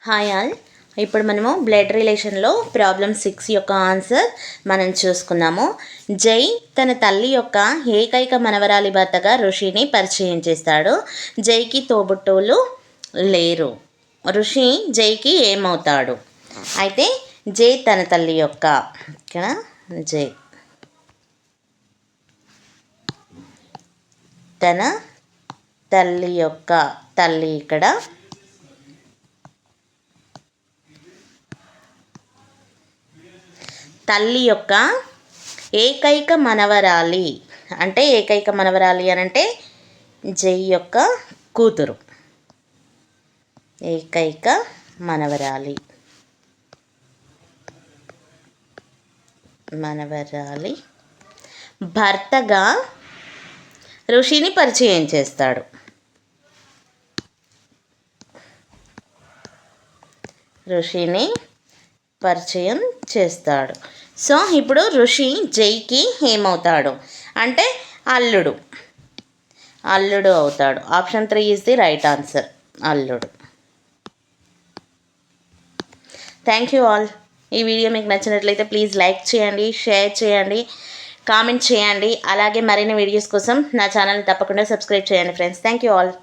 Hi all. ఇప్పుడు మనము blood రిలేషన్లో ప్రాబ్లమ్ 6 యొక్క ఆన్సర్ మనం చూసుకుందాము. జై తన తల్లి యొక్క ఏకైక మనవరాలి భర్తగా ఋషిని పరిచయం చేస్తాడు. జైకి తోబుట్టువులు లేరు. ఋషి జైకి ఏమవుతాడు? అయితే జై తన తల్లి యొక్క ఇక్కడ జై తన తల్లి యొక్క తల్లి ఇక్కడ తల్లి యొక్క ఏకైక మనవరాలి అంటే ఏకైక మనవరాలి అని అంటే జై యొక్క కూతురు. ఏకైక మనవరాలి భర్తగా ఋషిని పరిచయం చేస్తాడు. సో ఇప్పుడు ఋషి జైకి ఏమవుతాడు అంటే అల్లుడు అవుతాడు. Option 3 is the right answer, అల్లుడు. Thank you all. ఈ వీడియో మీకు నచ్చినట్లయితే ప్లీజ్ లైక్ చేయండి, షేర్ చేయండి, కామెంట్ చేయండి. అలాగే మరిన్ని వీడియోస్ కోసం నా ఛానల్ని తప్పకుండా సబ్స్క్రైబ్ చేయండి ఫ్రెండ్స్. Thank you all.